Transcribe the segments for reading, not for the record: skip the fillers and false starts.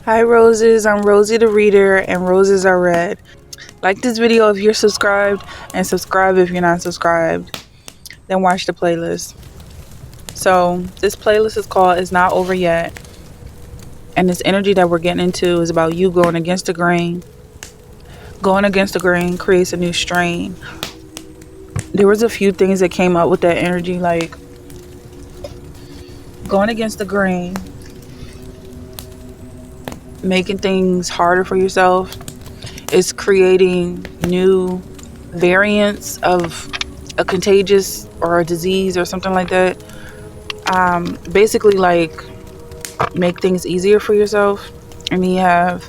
Hi roses, I'm Rosie the reader and roses are red. Like this video if you're subscribed and subscribe if you're not subscribed. Then watch the playlist. So this playlist is called It's Not Over Yet. And this energy that we're getting into is about you going against the grain. Going against the grain creates a new strain. There was a few things that came up with that energy, like going against the grain, making things harder for yourself. Is creating new variants of a contagious or a disease or something like that. Basically, like, make things easier for yourself. And you have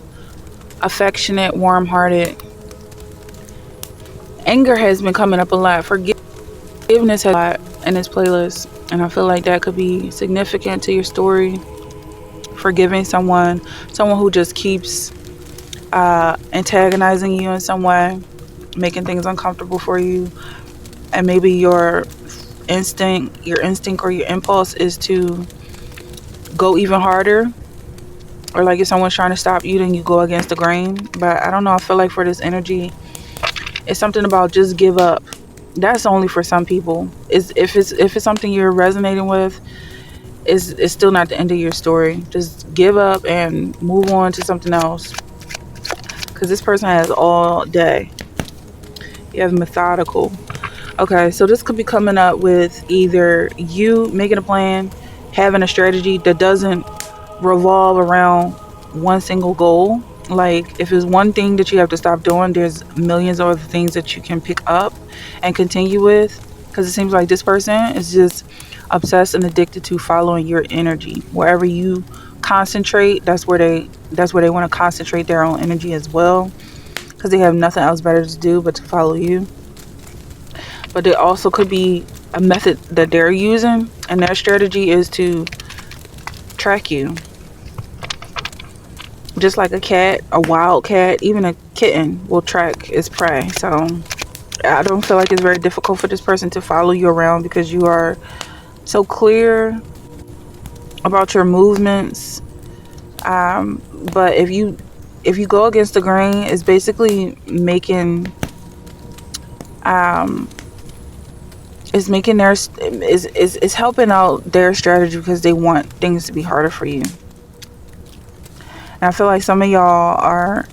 affectionate, warm-hearted. Anger has been coming up a lot. Forgiveness has a lot in this playlist. And I feel like that could be significant to your story. Forgiving someone who just keeps antagonizing you in some way, making things uncomfortable for you, and maybe your instinct or your impulse is to go even harder, or like if someone's trying to stop you, then you go against the grain. But I don't know, I feel like for this energy, it's something about just give up. That's only for some people. If it's something you're resonating with, it's still not the end of your story. Just give up and move on to something else. Because this person has all day. You have methodical. Okay, so this could be coming up with either you making a plan, having a strategy that doesn't revolve around one single goal. Like, if it's one thing that you have to stop doing, there's millions of other things that you can pick up and continue with. Because it seems like this person is just obsessed and addicted to following your energy. Wherever you concentrate, that's where they want to concentrate their own energy as well, because they have nothing else better to do but to follow you. But it also could be a method that they're using, and their strategy is to track you, just like a cat, a wild cat, even a kitten will track its prey. So I don't feel like it's very difficult for this person to follow you around, because you are so clear about your movements. But if you go against the grain, it's basically making it's helping out their strategy, because they want things to be harder for you. And I feel like some of y'all are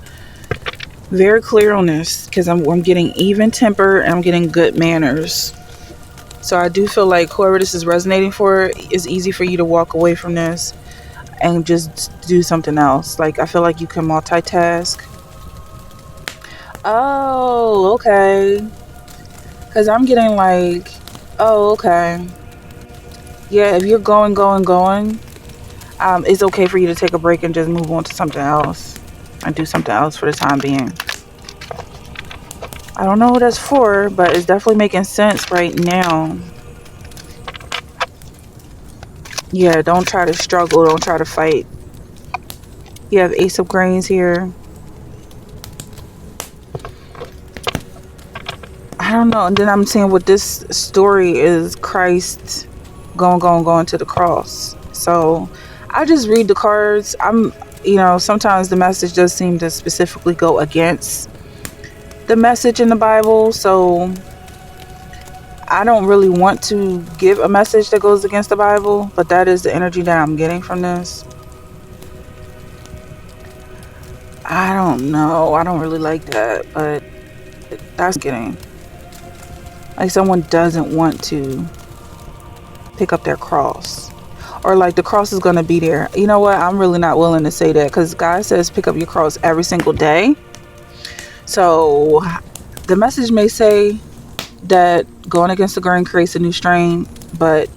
very clear on this, because I'm getting even temper and I'm getting good manners. So I do feel like whoever this is resonating for, it's easy for you to walk away from this and just do something else. Like, I feel like you can multitask. Oh, okay. Because I'm getting like, oh, okay. Yeah, if you're going, it's okay for you to take a break and just move on to something else and do something else for the time being. I don't know who that's for, but it's definitely making sense right now. Yeah, don't try to struggle. Don't try to fight. You have Ace of Grains here. I don't know. And then I'm seeing what this story is, Christ going to the cross. So I just read the cards. Sometimes the message does seem to specifically go against the message in the Bible. So I don't really want to give a message that goes against the Bible, but that is the energy that I'm getting from this. I don't know. I don't really like that, but that's getting. Like, someone doesn't want to pick up their cross. Or like the cross is going to be there. You know what? I'm really not willing to say that, because God says pick up your cross every single day. So the message may say that going against the grain creates a new strain, but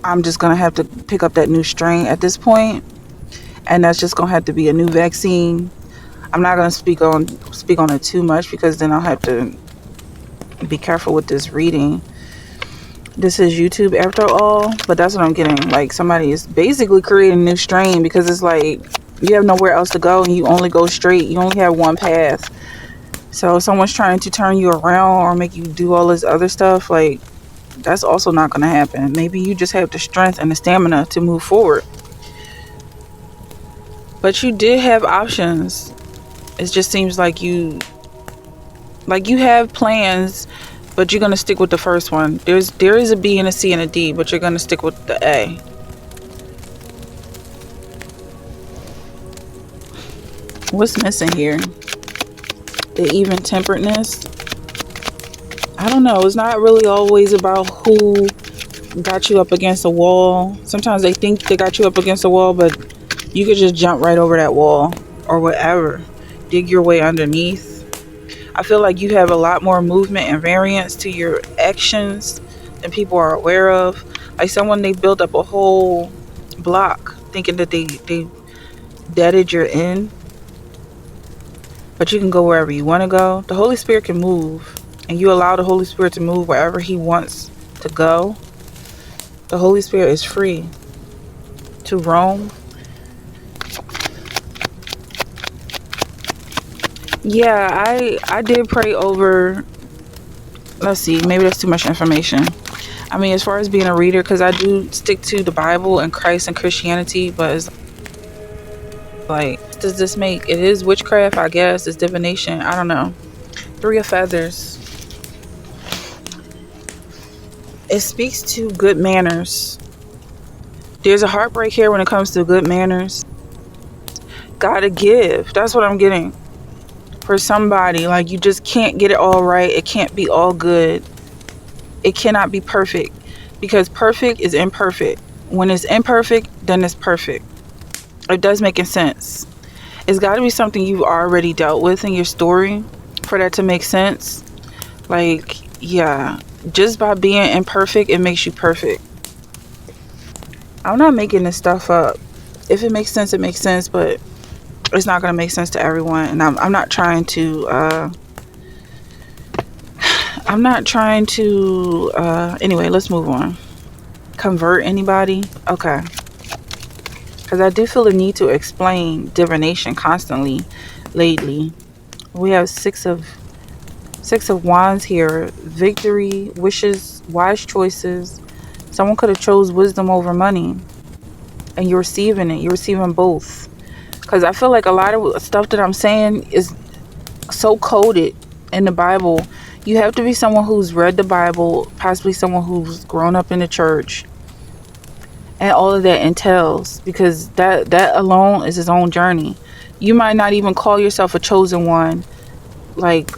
I'm just going to have to pick up that new strain at this point. And that's just going to have to be a new vaccine. I'm not going to speak on it too much, because then I'll have to be careful with this reading. This is YouTube after all, but that's what I'm getting. Like, somebody is basically creating a new strain, because it's like you have nowhere else to go and you only go straight. You only have one path. So if someone's trying to turn you around or make you do all this other stuff, like, that's also not going to happen. Maybe you just have the strength and the stamina to move forward. But you did have options. It just seems like you have plans, but you're gonna stick with the first one. There is a B and a C and a D, but you're gonna stick with the A. What's missing here? The even temperedness. I don't know. It's not really always about who got you up against a wall. Sometimes they think they got you up against a wall, but you could just jump right over that wall or whatever. Dig your way underneath. I feel like you have a lot more movement and variance to your actions than people are aware of. Like someone, they built up a whole block thinking that they deaded your end, but you can go wherever you want to go. The Holy Spirit can move, and you allow the Holy Spirit to move wherever He wants to go. The Holy Spirit is free to roam. Yeah, I did pray over. Let's see, maybe that's too much information. I mean, as far as being a reader, because I do stick to the Bible and Christ and Christianity, but it's like, what does this make? It is witchcraft, I guess. It's divination. I don't know. 3 of Feathers. It speaks to good manners. There's a heartbreak here when it comes to good manners. Gotta give. That's what I'm getting. For somebody, like, you just can't get it all right. It can't be all good. It cannot be perfect, because perfect is imperfect. When it's imperfect, then it's perfect. It does make sense. It's got to be something you've already dealt with in your story for that to make sense. Like, yeah, just by being imperfect, it makes you perfect. I'm not making this stuff up. If it makes sense, it makes sense, but it's not going to make sense to everyone. And I'm not trying to anyway, let's move on. Convert anybody? Okay. Because I do feel the need to explain divination constantly lately. We have six of wands here. Victory, wishes, wise choices. Someone could have chose wisdom over money, and you're receiving it. You're receiving both. Because I feel like a lot of stuff that I'm saying is so coded in the Bible. You have to be someone who's read the Bible, possibly someone who's grown up in the church, and all of that entails, because that alone is his own journey. You might not even call yourself a chosen one, like,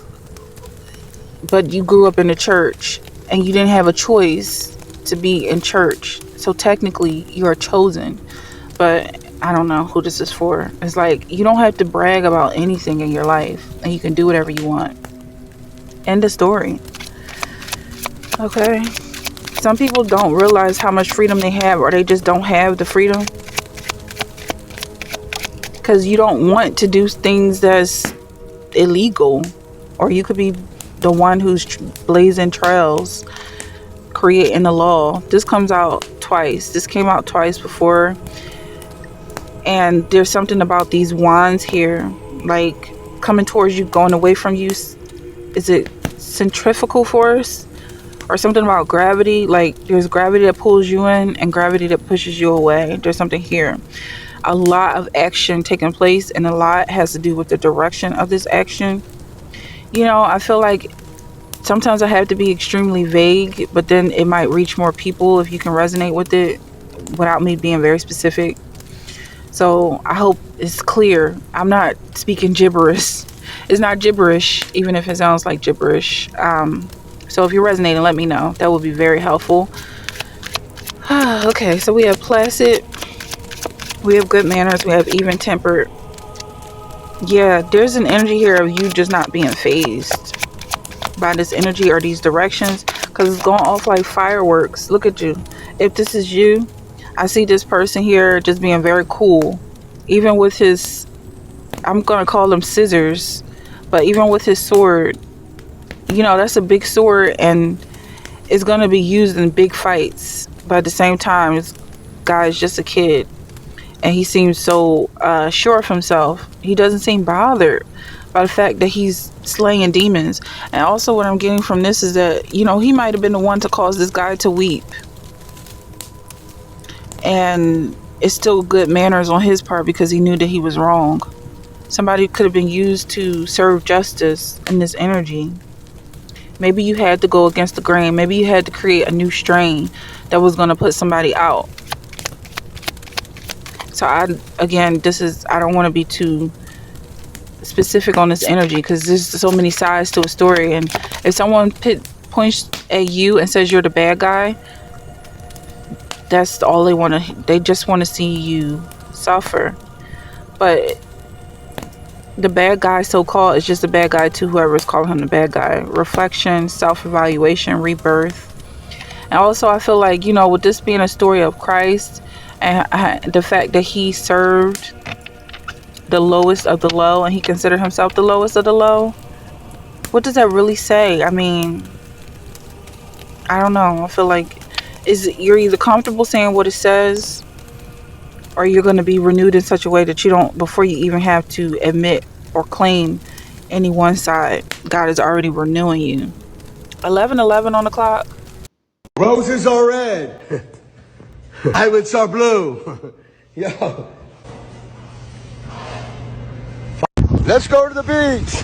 but you grew up in the church and you didn't have a choice to be in church. So technically you are chosen. But I don't know who this is for. It's like, you don't have to brag about anything in your life, and you can do whatever you want. End of story. Okay. Some people don't realize how much freedom they have, or they just don't have the freedom. Because you don't want to do things that's illegal. Or you could be the one who's blazing trails, creating the law. This comes out twice. This came out twice before. And there's something about these wands here, like coming towards you, going away from you. Is it centrifugal force or something about gravity? Like, there's gravity that pulls you in and gravity that pushes you away. There's something here. A lot of action taking place, and a lot has to do with the direction of this action. You know, I feel like sometimes I have to be extremely vague, but then it might reach more people if you can resonate with it without me being very specific. So I hope it's clear. I'm not speaking gibberish. It's not gibberish, even if it sounds like gibberish. So if you're resonating, let me know. That would be very helpful. Okay, so we have placid. We have good manners. We have even tempered. Yeah, there's an energy here of you just not being fazed by this energy or these directions, because it's going off like fireworks. Look at you. If this is you, I see this person here just being very cool, even with his, I'm gonna call them scissors, but even with his sword, you know, that's a big sword and it's gonna be used in big fights. But at the same time, this guy's just a kid, and he seems so sure of himself. He doesn't seem bothered by the fact that he's slaying demons. And also what I'm getting from this is that, you know, he might have been the one to cause this guy to weep. And it's still good manners on his part because he knew that he was wrong. Somebody could have been used to serve justice in this energy. Maybe you had to go against the grain. Maybe you had to create a new strain that was going to put somebody out. So I don't want to be too specific on this energy because there's so many sides to a story. And if someone points at you and says you're the bad guy, that's all they just want to see you suffer. But the bad guy, so-called, is just a bad guy to whoever is calling him the bad guy. Reflection, self-evaluation, rebirth. And also I feel like, with this being a story of Christ and the fact that he served the lowest of the low and he considered himself the lowest of the low, what does that really say? I mean, I don't know. I feel like you're either comfortable saying what it says, or you're going to be renewed in such a way that you don't, before you even have to admit or claim any one side, God is already renewing you. 11:11 on the clock. Roses are red. Violets are blue. Yo. Let's go to the beach.